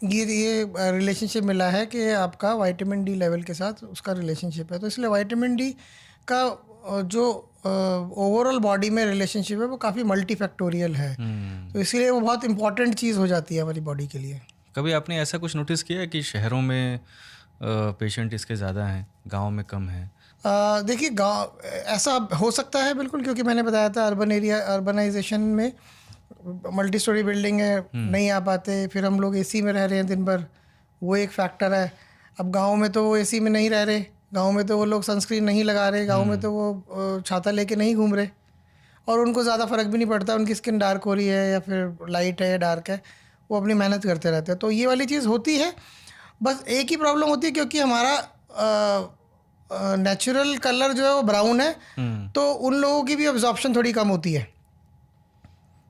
ये रिलेशनशिप मिला है कि आपका विटामिन डी लेवल के साथ उसका रिलेशनशिप है। तो इसलिए विटामिन डी का जो ओवरऑल बॉडी में रिलेशनशिप है वो काफ़ी मल्टीफैक्टोरियल है। तो इसलिए वो बहुत इंपॉर्टेंट चीज़ हो जाती है हमारी बॉडी के लिए। कभी आपने ऐसा कुछ नोटिस किया है कि शहरों में पेशेंट इसके ज़्यादा हैं, गाँव में कम हैं? देखिए गाँव ऐसा हो सकता है बिल्कुल, क्योंकि मैंने बताया था अर्बनाइजेशन में मल्टी स्टोरी बिल्डिंग है, नहीं आ पाते, फिर हम लोग एसी में रह रहे हैं दिन भर, वो एक फैक्टर है। अब गांव में तो वो एसी में नहीं रह रहे, गांव में तो वो लोग सनस्क्रीन नहीं लगा रहे, गांव में तो वो छाता लेके नहीं घूम रहे और उनको ज़्यादा फ़र्क भी नहीं पड़ता उनकी स्किन डार्क हो रही है या फिर लाइट है या डार्क है, वो अपनी मेहनत करते रहते हैं। तो ये वाली चीज़ होती है। बस एक ही प्रॉब्लम होती है, क्योंकि हमारा नेचुरल कलर जो है वो ब्राउन है, तो उन लोगों की भी अब्जॉर्प्शन थोड़ी कम होती है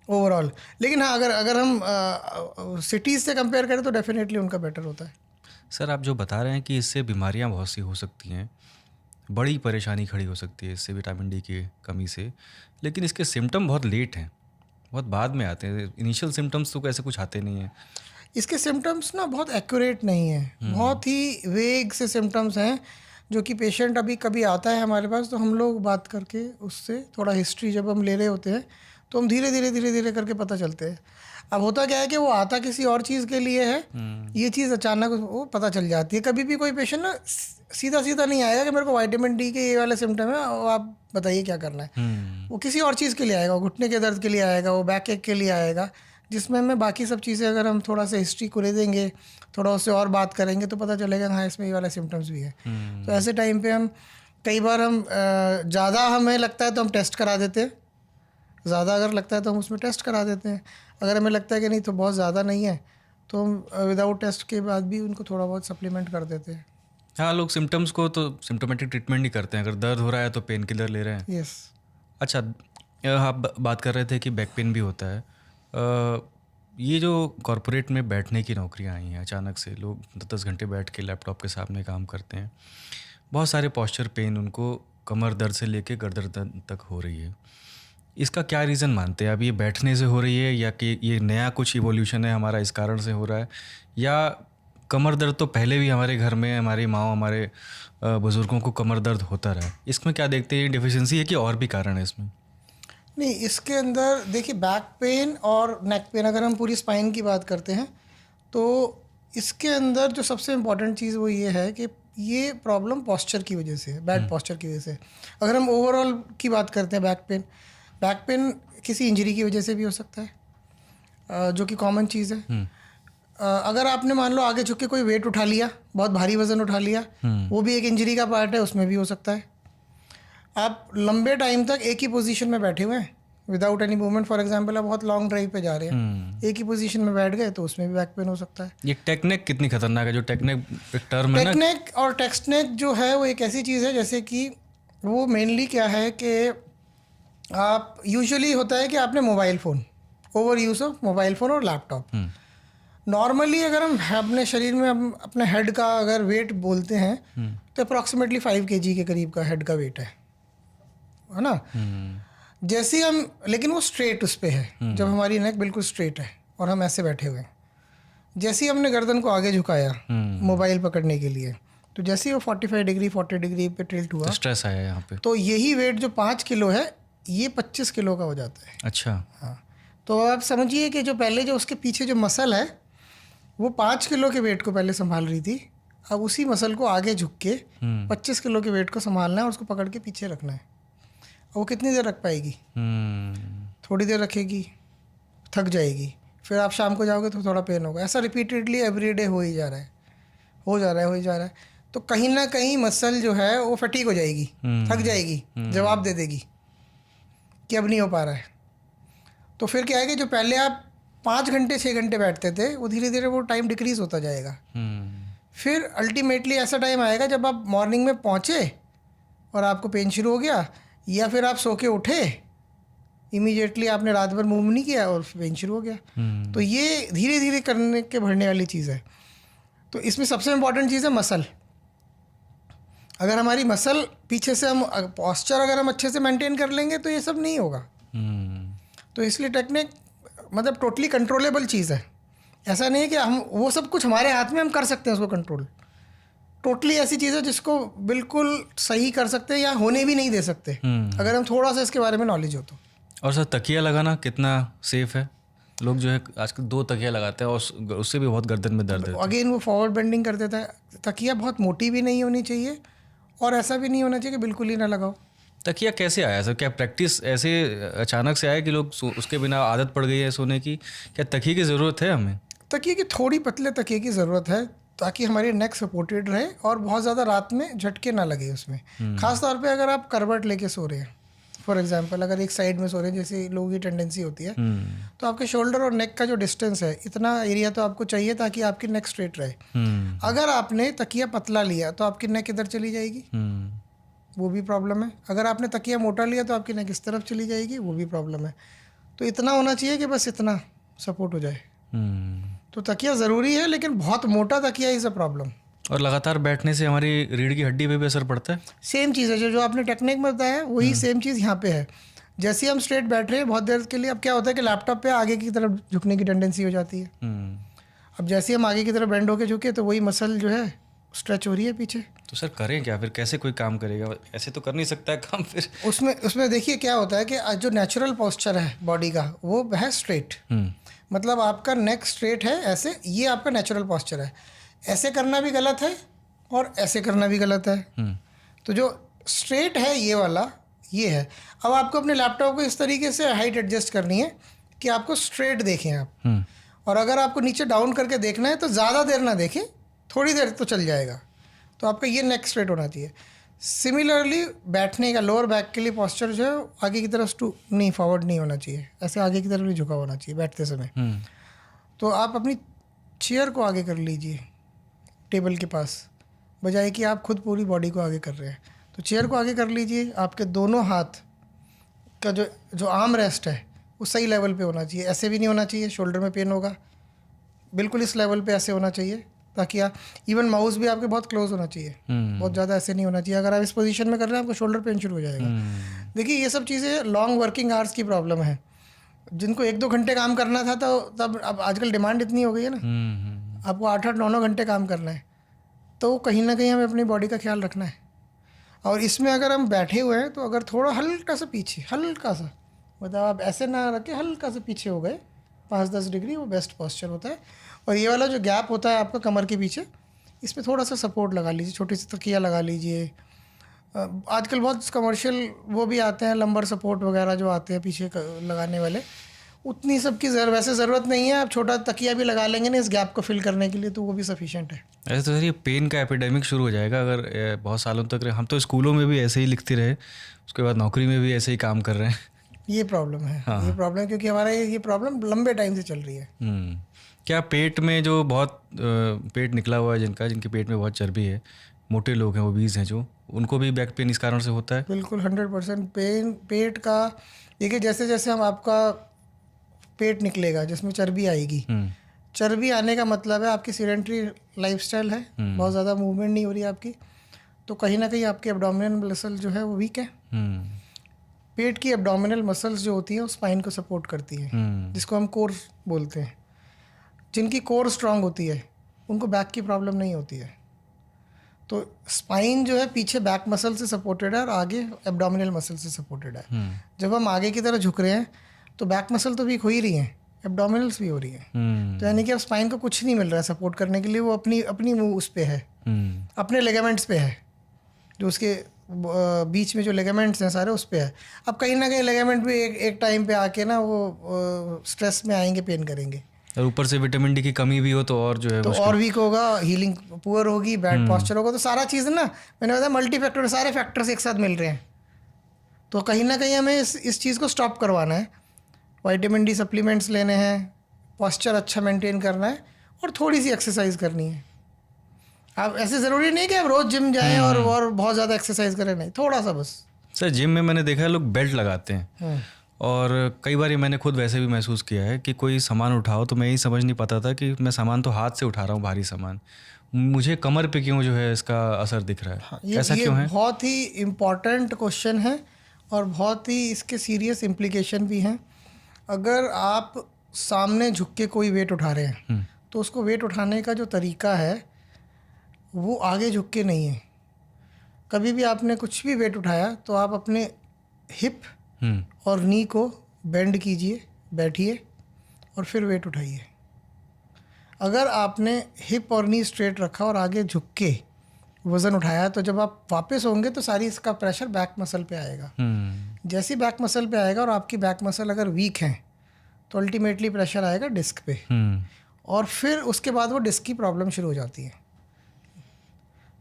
ओवरऑल। लेकिन हाँ, अगर हम सिटीज़ से कंपेयर करें तो डेफिनेटली उनका बेटर होता है। सर, आप जो बता रहे हैं कि इससे बीमारियां बहुत सी हो सकती हैं, बड़ी परेशानी खड़ी हो सकती है इससे विटामिन डी की कमी से, लेकिन इसके सिम्टम बहुत लेट हैं, बहुत बाद में आते हैं। इनिशियल सिम्टम्स तो ऐसे कुछ आते नहीं हैं। इसके सिम्टम्स ना बहुत एक्यूरेट नहीं है, बहुत ही वेग से सिम्टम्स हैं, जो कि पेशेंट अभी कभी आता है हमारे पास तो हम लोग बात करके उससे थोड़ा हिस्ट्री जब हम ले रहे होते हैं तो हम धीरे धीरे करके पता चलते हैं। अब होता क्या है कि वो आता किसी और चीज़ के लिए है, ये चीज़ अचानक वो पता चल जाती है। कभी भी कोई पेशेंट ना सीधा नहीं आएगा कि मेरे को विटामिन डी के ये वाले सिम्टम है और आप बताइए क्या करना है। वो किसी और चीज़ के लिए आएगा, घुटने के दर्द के लिए आएगा, वो बैक एक के लिए आएगा, जिसमें हमें बाकी सब चीज़ें अगर हम थोड़ा सा हिस्ट्री को ले देंगे, थोड़ा उससे और बात करेंगे तो पता चलेगा हाँ इसमें ये वाला सिम्टम्स भी है। तो ऐसे टाइम पे हम कई बार हम ज़्यादा हमें लगता है तो हम टेस्ट करा देते हैं, ज़्यादा अगर लगता है तो हम उसमें टेस्ट करा देते हैं। अगर हमें लगता है कि नहीं तो बहुत ज़्यादा नहीं है तो विदाउट टेस्ट के बाद भी उनको थोड़ा बहुत सप्लीमेंट कर देते हैं। हाँ, लोग सिम्टम्स को तो सिम्टोमेटिक ट्रीटमेंट नहीं करते हैं, अगर दर्द हो रहा है तो पेन किलर ले रहे हैं। यस। अच्छा, आप बात कर रहे थे कि बैक पेन भी होता है। ये जो कॉरपोरेट में बैठने की नौकरियां आई हैं, अचानक से लोग 10 घंटे बैठ के लैपटॉप के सामने काम करते हैं, बहुत सारे पॉस्चर पेन उनको कमर दर्द से लेके गर्दन दर्द तक हो रही है। इसका क्या रीज़न मानते हैं? अब ये बैठने से हो रही है या कि ये नया कुछ इवोल्यूशन है हमारा इस कारण से हो रहा है, या कमर दर्द तो पहले भी हमारे घर में हमारी माँ हमारे बुज़ुर्गों को कमर दर्द होता रहा है? इसमें क्या देखते हैं, डिफिशिएंसी है कि और भी कारण है इसमें? नहीं, इसके अंदर देखिए बैक पेन और नेक पेन, अगर हम पूरी स्पाइन की बात करते हैं तो इसके अंदर जो सबसे इम्पॉर्टेंट चीज़ वो ये है कि ये प्रॉब्लम पॉस्चर की वजह से है, बैड पॉस्चर की वजह से। अगर हम ओवरऑल की बात करते हैं बैक पेन किसी इंजरी की वजह से भी हो सकता है, जो कि कॉमन चीज़ है। अगर आपने मान लो आगे झुक के कोई वेट उठा लिया, बहुत भारी वजन उठा लिया, वो भी एक इंजरी का पार्ट है, उसमें भी हो सकता है। आप लंबे टाइम तक एक ही पोजीशन में बैठे हुए हैं without any movement, for example आप बहुत लॉन्ग ड्राइव पे जा रहे हैं, एक ही पोजीशन में बैठ गए, तो उसमें भी बैक पेन हो सकता है। ये टेक्निक कितनी खतरनाक है, जो टेक्निक एक टर्म है ना, टेक्निक और टेक्सनेक जो है वो एक ऐसी चीज़ है, जैसे कि वो मेनली क्या है कि आप यूजुअली होता है कि आपने mobile phone, over use of mobile phone और लैपटॉप। नॉर्मली अगर हम अपने शरीर में अपने हेड का अगर वेट बोलते हैं तो अप्रॉक्सीमेटली 5 kg के करीब का हेड का वेट है ना। जैसे हम, लेकिन वो स्ट्रेट उस पे है, जब हमारी नेक बिल्कुल स्ट्रेट है और हम ऐसे बैठे हुए हैं, जैसे ही हमने गर्दन को आगे झुकाया मोबाइल पकड़ने के लिए, तो जैसे ही वो 45 डिग्री 40 डिग्री पे टिल्ट हुआ, स्ट्रेस आया यहाँ पे, तो यही वेट जो 5 किलो है ये 25 किलो का हो जाता है। अच्छा। हाँ, तो आप समझिए कि जो पहले जो उसके पीछे जो मसल है वो 5 किलो के वेट को पहले संभाल रही थी, अब उसी मसल को आगे झुक के 25 किलो के वेट को संभालना है और उसको पकड़ के पीछे रखना है। वो कितनी देर रख पाएगी? थोड़ी देर रखेगी, थक जाएगी, फिर आप शाम को जाओगे तो थोड़ा पेन होगा। ऐसा रिपीटेडली एवरीडे हो ही जा रहा है। तो कहीं ना कहीं मसल जो है वो फटीग हो जाएगी, थक जाएगी, जवाब दे देगी कि अब नहीं हो पा रहा है। तो फिर क्या है कि जो पहले आप 5 घंटे 6 घंटे बैठते थे, वो धीरे धीरे वो टाइम डिक्रीज होता जाएगा। फिर अल्टीमेटली ऐसा टाइम आएगा जब आप मॉर्निंग में पहुँचे और आपको पेन शुरू हो गया, या फिर आप सो के उठे, इमीडिएटली आपने रात भर मूव नहीं किया और पेन शुरू हो गया। तो ये धीरे धीरे करने के बढ़ने वाली चीज़ है। तो इसमें सबसे इम्पॉर्टेंट चीज़ है मसल। अगर हमारी मसल पीछे से हम पॉस्चर अगर हम अच्छे से मेंटेन कर लेंगे तो ये सब नहीं होगा। तो इसलिए टेक्निक मतलब टोटली कंट्रोलेबल चीज़ है। ऐसा नहीं है कि हम वो सब कुछ हमारे हाथ में हम कर सकते हैं उसको कंट्रोल। टोटली ऐसी चीज़ है जिसको बिल्कुल सही कर सकते हैं या होने भी नहीं दे सकते अगर हम थोड़ा सा इसके बारे में नॉलेज हो तो। और सर, तकिया लगाना कितना सेफ है? लोग जो है आजकल 2 तकिया लगाते हैं और उससे भी बहुत गर्दन में दर्द है। अगेन वो फॉरवर्ड बेंडिंग कर देता है। तकिया बहुत मोटी भी नहीं होनी चाहिए और ऐसा भी नहीं होना चाहिए कि बिल्कुल ही ना लगाओ। तकिया कैसे आया सर? क्या प्रैक्टिस ऐसे अचानक से आया कि लोग उसके बिना आदत पड़ गई है सोने की? क्या तकिए की ज़रूरत है हमें? तकिए की थोड़ी पतले तकिए की ज़रूरत है ताकि हमारी नेक सपोर्टेड रहे और बहुत ज़्यादा रात में झटके ना लगे उसमें। ख़ास तौर पे अगर आप करवट लेके सो रहे हैं, फॉर एग्जांपल अगर एक साइड में सो रहे हैं जैसे लोगों की टेंडेंसी होती है, तो आपके शोल्डर और नेक का जो डिस्टेंस है इतना एरिया तो आपको चाहिए ताकि आपकी नेक स्ट्रेट रहे। अगर आपने तकिया पतला लिया तो आपकी नेक इधर चली जाएगी, वो भी प्रॉब्लम है। अगर आपने तकिया मोटा लिया तो आपकी नेक इस तरफ चली जाएगी, वो भी प्रॉब्लम है। तो इतना होना चाहिए कि बस इतना सपोर्ट हो जाए। तो तकिया ज़रूरी है, लेकिन बहुत मोटा तकिया इज़ अ प्रॉब्लम। और लगातार बैठने से हमारी रीढ़ की हड्डी पे भी असर पड़ता है? सेम चीज़ है जो आपने टेक्निक में बताया वही सेम चीज़ यहाँ पे है। जैसे हम स्ट्रेट बैठ रहे हैं बहुत देर के लिए, अब क्या होता है कि लैपटॉप पे आगे की तरफ झुकने की टेंडेंसी हो जाती है। अब जैसे हम आगे की तरफ बेंड होके झुके तो वही मसल जो है स्ट्रेच हो रही है पीछे। तो सर करें क्या फिर? कैसे कोई काम करेगा? ऐसे तो कर नहीं सकता है काम फिर। उसमें देखिए क्या होता है कि जो नेचुरल पोस्चर है बॉडी का वो है स्ट्रेट, मतलब आपका नेक स्ट्रेट है ऐसे, ये आपका नेचुरल पोस्चर है। ऐसे करना भी गलत है और ऐसे करना भी गलत है। तो जो स्ट्रेट है ये वाला ये है। अब आपको अपने लैपटॉप को इस तरीके से हाइट एडजस्ट करनी है कि आपको स्ट्रेट देखें आप, और अगर आपको नीचे डाउन करके देखना है तो ज़्यादा देर ना देखें, थोड़ी देर तो चल जाएगा। तो आपका ये नेक स्ट्रेट होना चाहिए। सिमिलरली बैठने का लोअर बैक के लिए पोस्चर जो है आगे की तरफ नहीं फॉरवर्ड नहीं होना चाहिए, ऐसे आगे की तरफ नहीं झुका होना चाहिए बैठते समय। तो आप अपनी चेयर को आगे कर लीजिए टेबल के पास, बजाय कि आप खुद पूरी बॉडी को आगे कर रहे हैं। तो चेयर को आगे कर लीजिए, आपके दोनों हाथ का जो आर्म रेस्ट है वो सही लेवल पे होना चाहिए। ऐसे भी नहीं होना चाहिए, शोल्डर में पेन होगा, बिल्कुल इस लेवल पे ऐसे होना चाहिए, ताकि आप इवन माउस भी आपके बहुत क्लोज होना चाहिए, बहुत ज़्यादा ऐसे नहीं होना चाहिए। अगर आप इस पोजीशन में कर रहे हैं आपको शोल्डर पेन शुरू हो जाएगा। देखिए ये सब चीज़ें लॉन्ग वर्किंग आवर्स की प्रॉब्लम है। जिनको 1-2 घंटे काम करना था तो तब अब आजकल डिमांड इतनी हो गई है ना, आपको 8-8, 9-9 घंटे काम करना है, तो कहीं ना कहीं हमें अपनी बॉडी का ख्याल रखना है। और इसमें अगर हम बैठे हुए हैं तो अगर थोड़ा हल्का सा पीछे, हल्का सा, मतलब आप ऐसे ना रखे, हल्का सा पीछे हो गए 5-10 डिग्री, वो बेस्ट पोस्चर होता है। और ये वाला जो गैप होता है आपका कमर के पीछे, इस पर थोड़ा सा सपोर्ट लगा लीजिए, छोटी सी तकिया लगा लीजिए। आजकल बहुत कमर्शियल वो भी आते हैं, लंबर सपोर्ट वगैरह जो आते हैं पीछे लगाने वाले, उतनी सबकी वैसे ज़रूरत नहीं है। आप छोटा तकिया भी लगा लेंगे ना इस गैप को फिल करने के लिए, तो वो भी सफिशिएंट है। ऐसे तो सर ये पेन का एपिडेमिक शुरू हो जाएगा अगर बहुत सालों तक। हम तो स्कूलों में भी ऐसे ही लिखते रहे, उसके बाद नौकरी में भी ऐसे ही काम कर रहे हैं। ये प्रॉब्लम है। हाँ। ये प्रॉब्लम क्योंकि हमारा ये प्रॉब्लम लंबे टाइम से चल रही है। क्या पेट में जो बहुत पेट निकला हुआ है जिनके पेट में बहुत चर्बी है, मोटे लोग हैं, ओबीज हैं, जो उनको भी बैक पेन इस कारण से होता है? बिल्कुल 100% पेन पेट का। देखिए जैसे जैसे हम आपका पेट निकलेगा जिसमें चर्बी आएगी, चर्बी आने का मतलब है आपकी सीडेंटरी लाइफस्टाइल है, बहुत ज़्यादा मूवमेंट नहीं हो रही है आपकी, तो कहीं ना कहीं आपकी एब्डोमिनल मसल जो है वो वीक है। पेट की एब्डोमिनल मसल्स जो होती हैं वो स्पाइन को सपोर्ट करती हैं, जिसको हम कोर बोलते हैं। जिनकी कोर स्ट्रांग होती है उनको बैक की प्रॉब्लम नहीं होती है। तो स्पाइन जो है पीछे बैक मसल से सपोर्टेड है और आगे एब्डोमिनल मसल से सपोर्टेड है। जब हम आगे की तरफ झुक रहे हैं तो बैक मसल तो वीक हो ही रही हैं, एब्डोमिनल्स भी हो रही हैं। तो यानी कि अब स्पाइन को कुछ नहीं मिल रहा है सपोर्ट करने के लिए, वो अपनी उस पे है, अपने लेगामेंट्स पे है, जो उसके बीच में जो लेगामेंट्स हैं सारे उस पे है। अब कहीं ना कहीं लेगामेंट भी एक टाइम पे आके ना वो स्ट्रेस में आएंगे, पेन करेंगे, और ऊपर से विटामिन डी की कमी भी हो तो और जो है तो और वीक होगा, हीलिंग पुअर होगी, बैड पॉस्चर होगा। तो सारा चीज़ ना, मैंने बताया मल्टी फैक्टर, सारे फैक्टर्स एक साथ मिल रहे हैं। तो कहीं ना कहीं हमें इस चीज़ को स्टॉप करवाना है। विटामिन डी सप्लीमेंट्स लेने हैं, पॉस्चर अच्छा मेंटेन करना है और थोड़ी सी एक्सरसाइज करनी है। आप ऐसे ज़रूरी नहीं कि आप रोज़ जिम जाएं और बहुत ज़्यादा एक्सरसाइज करें, नहीं, थोड़ा सा बस। सर जिम में मैंने देखा है लोग बेल्ट लगाते हैं, और कई बार मैंने खुद वैसे भी महसूस किया है कि कोई सामान उठाओ तो मैं यही समझ नहीं पाता था कि मैं सामान तो हाथ से उठा रहा हूँ, भारी सामान, मुझे कमर पे क्यों जो है इसका असर दिख रहा है? हाँ, ऐसा क्यों है? बहुत ही इम्पॉर्टेंट क्वेश्चन है और बहुत ही इसके सीरियस इम्प्लीकेशन भी हैं। अगर आप सामने झुक के कोई वेट उठा रहे हैं तो उसको वेट उठाने का जो तरीका है वो आगे झुक के नहीं है। कभी भी आपने कुछ भी वेट उठाया तो आप अपने हिप और नी को बेंड कीजिए, बैठिए और फिर वेट उठाइए। अगर आपने हिप और नी स्ट्रेट रखा और आगे झुक के वज़न उठाया तो जब आप वापस होंगे तो सारी इसका प्रेशर बैक मसल पे आएगा। जैसे बैक मसल पे आएगा और आपकी बैक मसल अगर वीक है तो अल्टीमेटली प्रेशर आएगा डिस्क पे, और फिर उसके बाद वो डिस्क की प्रॉब्लम शुरू हो जाती है।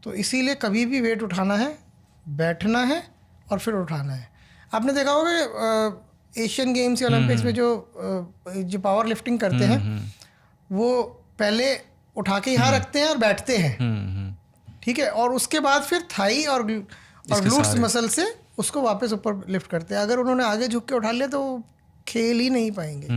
तो इसीलिए कभी भी वेट उठाना है, बैठना है और फिर उठाना है। आपने देखा होगा एशियन गेम्स या ओलंपिक्स में जो पावर लिफ्टिंग करते हैं वो पहले उठा के यहाँ रखते हैं और बैठते हैं, ठीक है, और उसके बाद फिर थाई और ग्लूट्स मसल से उसको वापस ऊपर लिफ्ट करते हैं। अगर उन्होंने आगे झुक के उठा लिया तो खेल ही नहीं पाएंगे।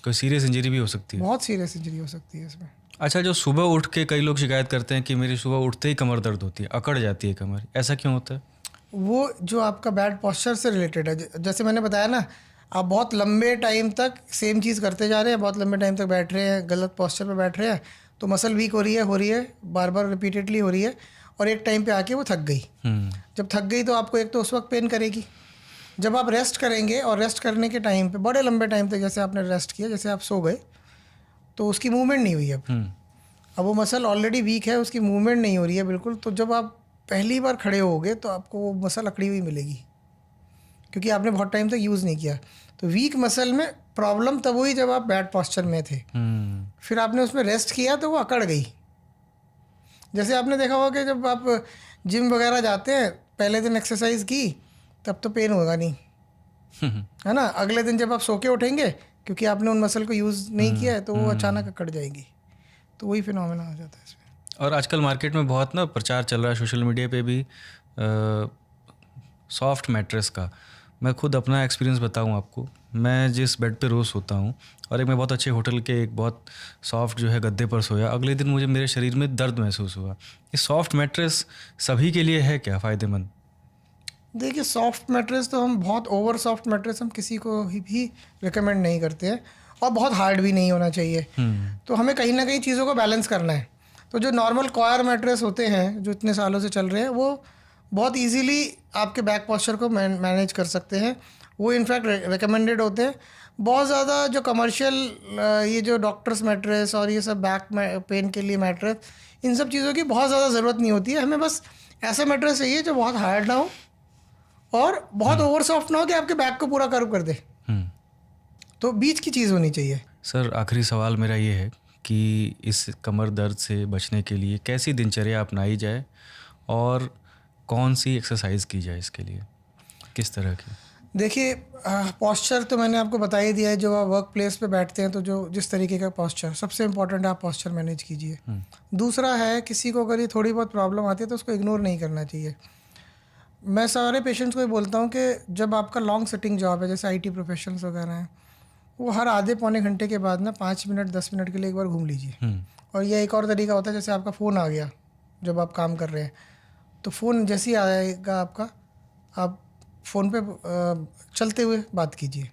कोई सीरियस इंजरी भी हो सकती है, बहुत सीरियस इंजरी हो सकती है इसमें। अच्छा, जो सुबह उठ के कई लोग शिकायत करते हैं कि मेरी सुबह उठते ही कमर दर्द होती है, अकड़ जाती है कमर, ऐसा क्यों होता है? वो जो आपका बैड पॉस्चर से रिलेटेड है। जैसे मैंने बताया ना, आप बहुत लंबे टाइम तक सेम चीज़ करते जा रहे हैं, बहुत लंबे टाइम तक बैठ रहे हैं, गलत पॉस्चर पे बैठ रहे हैं, तो मसल वीक हो रही है, बार बार रिपीटेडली हो रही है, और एक टाइम पे आके वो थक गई। जब थक गई तो आपको एक तो उस वक्त पेन करेगी। जब आप रेस्ट करेंगे और रेस्ट करने के टाइम पे बड़े लंबे टाइम तक जैसे आपने रेस्ट किया, जैसे आप सो गए तो उसकी मूवमेंट नहीं हुई। अब वो मसल ऑलरेडी वीक है, उसकी मूवमेंट नहीं हो रही है बिल्कुल। तो जब आप पहली बार खड़े होगे तो आपको वो मसल अकड़ी हुई मिलेगी, क्योंकि आपने बहुत टाइम तक यूज़ नहीं किया। तो वीक मसल में प्रॉब्लम तब हुई जब आप बैड पॉस्चर में थे, फिर आपने उसमें रेस्ट किया तो वो अकड़ गई। जैसे आपने देखा होगा कि जब आप जिम वगैरह जाते हैं, पहले दिन एक्सरसाइज की तब तो पेन होगा नहीं, है ना। अगले दिन जब आप सो के उठेंगे, क्योंकि आपने उन मसल को यूज़ नहीं किया है, तो वो अचानक अकड़ जाएगी। तो वही फिनोमेना हो जाता है इसमें। और आजकल मार्केट में बहुत ना प्रचार चल रहा है सोशल मीडिया पे भी सॉफ्ट मैट्रेस का। मैं खुद अपना एक्सपीरियंस बताऊं आपको, मैं जिस बेड पे रोज़ सोता हूं और एक मैं बहुत अच्छे होटल के एक बहुत सॉफ्ट जो है गद्दे पर सोया, अगले दिन मुझे मेरे शरीर में दर्द महसूस हुआ। ये सॉफ्ट मैट्रेस सभी के लिए है क्या फ़ायदेमंद? देखिए, सॉफ्ट मैट्रेस तो हम बहुत ओवर सॉफ्ट मैट्रेस हम किसी को भी रिकमेंड नहीं करते हैं, और बहुत हार्ड भी नहीं होना चाहिए। तो हमें कहीं ना कहीं चीज़ों को बैलेंस करना है। तो जो नॉर्मल कॉयर मैट्रेस होते हैं जो इतने सालों से चल रहे हैं, वो बहुत इजीली आपके बैक पोस्चर को मैनेज कर सकते हैं। वो इनफैक्ट रिकमेंडेड होते हैं। बहुत ज़्यादा जो कमर्शियल ये जो डॉक्टर्स मैट्रेस और ये सब बैक पेन के लिए मैट्रेस, इन सब चीज़ों की बहुत ज़्यादा ज़रूरत नहीं होती है। हमें बस ऐसा मैट्रेस चाहिए जो बहुत हार्ड ना हो और बहुत ओवर सॉफ्ट ना हो कि आपके बैक को पूरा कर्व कर दे। तो बीच की चीज़ होनी चाहिए। सर, आखिरी सवाल मेरा ये है कि इस कमर दर्द से बचने के लिए कैसी दिनचर्या अपनाई जाए और कौन सी एक्सरसाइज की जाए इसके लिए, किस तरह की? देखिए, पॉस्चर तो मैंने आपको बता ही दिया है। जो आप वर्क प्लेस पे बैठते हैं तो जो जिस तरीके का पॉस्चर, सबसे इम्पोर्टेंट है आप पॉस्चर मैनेज कीजिए। दूसरा है, किसी को अगर ये थोड़ी बहुत प्रॉब्लम आती है तो उसको इग्नोर नहीं करना चाहिए। मैं सारे पेशेंट्स को ये बोलता हूँ कि जब आपका लॉन्ग सिटिंग जॉब है, जैसे IT प्रोफेशनल्स वगैरह हैं, वो हर आधे पौने घंटे के बाद ना 5 मिनट 10 मिनट के लिए एक बार घूम लीजिए। और यह एक और तरीका होता है, जैसे आपका फ़ोन आ गया जब आप काम कर रहे हैं, तो फ़ोन जैसे ही आएगा आपका, आप फ़ोन पे चलते हुए बात कीजिए।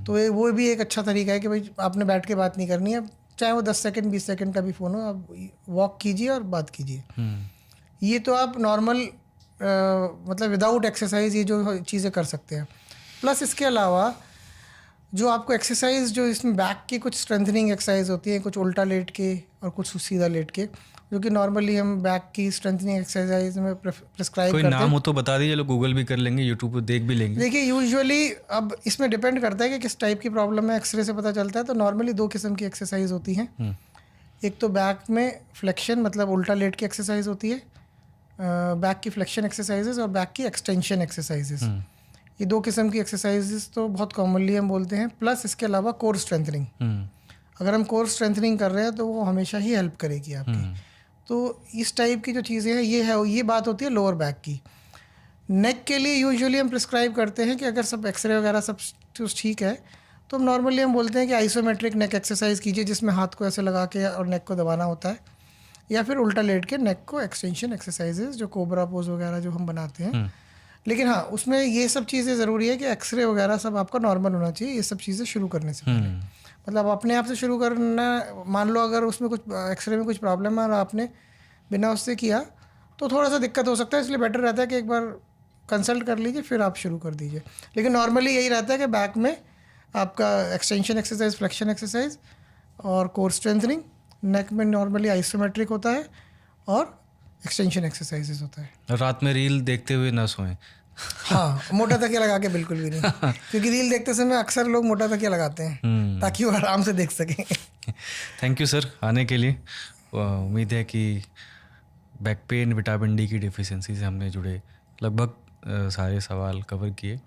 तो वो भी एक अच्छा तरीका है कि भाई आपने बैठ के बात नहीं करनी है, चाहे वो 10 सेकंड 20 सेकंड का भी फ़ोन हो, आप वॉक कीजिए और बात कीजिए। ये तो आप नॉर्मल मतलब विदाउट एक्सरसाइज ये जो चीज़ें कर सकते हैं। प्लस इसके अलावा जो आपको एक्सरसाइज, जो इसमें बैक की कुछ स्ट्रेंथनिंग एक्सरसाइज होती है, कुछ उल्टा लेट के और कुछ सीधा लेट के, जो कि नॉर्मली हम बैक की स्ट्रेंथनिंग एक्सरसाइज में प्रिस्क्राइब करते हैं। कोई नाम हो तो बता दीजिए, लोग गूगल भी कर लेंगे, यूट्यूब पे देख भी लेंगे। देखिए, यूजुअली अब इसमें डिपेंड करता है कि किस टाइप की प्रॉब्लम है, एक्सरे से पता चलता है। तो नॉर्मली 2 किस्म की एक्सरसाइज होती हैं। एक तो बैक में फ्लेक्शन, मतलब उल्टा लेट की एक्सरसाइज होती है, बैक की फ्लेक्शन एक्सरसाइजेज, और बैक की एक्सटेंशन एक्सरसाइजेज। ये 2 किस्म की एक्सरसाइजेज तो बहुत कॉमनली हम बोलते हैं। प्लस इसके अलावा कोर स्ट्रेंथनिंग, अगर हम कोर स्ट्रेंथनिंग कर रहे हैं तो वो हमेशा ही हेल्प करेगी आपकी। तो इस टाइप की जो चीज़ें हैं, ये बात होती है लोअर बैक की। नेक के लिए यूजुअली हम प्रिस्क्राइब करते हैं कि अगर सब एक्सरे वगैरह सब ठीक है तो नॉर्मली हम बोलते हैं कि आइसोमेट्रिक नेक एक्सरसाइज कीजिए, जिसमें हाथ को ऐसे लगा के और नेक को दबाना होता है, या फिर उल्टा लेट के नेक को एक्सटेंशन एक्सरसाइजेज, जो कोबरा पोज वगैरह जो हम बनाते हैं। लेकिन हाँ, उसमें ये सब चीज़ें ज़रूरी है कि एक्सरे वगैरह सब आपका नॉर्मल होना चाहिए ये सब चीज़ें शुरू करने से पहले। मतलब अपने आप से शुरू करना, मान लो अगर उसमें कुछ एक्सरे में कुछ प्रॉब्लम है और आपने बिना उससे किया तो थोड़ा सा दिक्कत हो सकता है। इसलिए बेटर रहता है कि एक बार कंसल्ट कर लीजिए, फिर आप शुरू कर दीजिए। लेकिन नॉर्मली यही रहता है कि बैक में आपका एक्सटेंशन एक्सरसाइज, फ्लेक्शन एक्सरसाइज और कोर स्ट्रेंथनिंग, नेक में नॉर्मली आइसोमेट्रिक होता है और एक्सटेंशन एक्सरसाइजेज होता है। रात में रील देखते हुए ना सोएं। हाँ, मोटा तकिया लगा के बिल्कुल भी नहीं, क्योंकि रील देखते समय अक्सर लोग मोटा तकिया लगाते हैं ताकि वो आराम से देख सकें। थैंक यू सर आने के लिए। उम्मीद है कि बैक पेन, विटामिन डी की डिफिशियंसी से हमने जुड़े लगभग सारे सवाल कवर किए।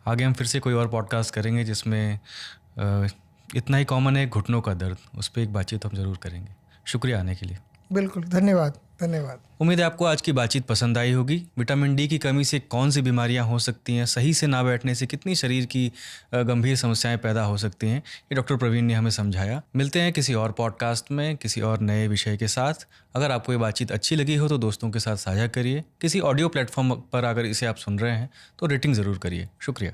आगे हम फिर से कोई और पॉडकास्ट करेंगे जिसमें इतना ही कॉमन है घुटनों का दर्द, उस पर एक बातचीत हम ज़रूर करेंगे। शुक्रिया आने के लिए। बिल्कुल, धन्यवाद। उम्मीद है आपको आज की बातचीत पसंद आई होगी। विटामिन डी की कमी से कौन सी बीमारियां हो सकती हैं, सही से ना बैठने से कितनी शरीर की गंभीर समस्याएं पैदा हो सकती हैं, ये डॉक्टर प्रवीण ने हमें समझाया। मिलते हैं किसी और पॉडकास्ट में किसी और नए विषय के साथ। अगर आपको ये बातचीत अच्छी लगी हो तो दोस्तों के साथ साझा करिए। किसी ऑडियो प्लेटफॉर्म पर अगर इसे आप सुन रहे हैं तो रेटिंग ज़रूर करिए। शुक्रिया।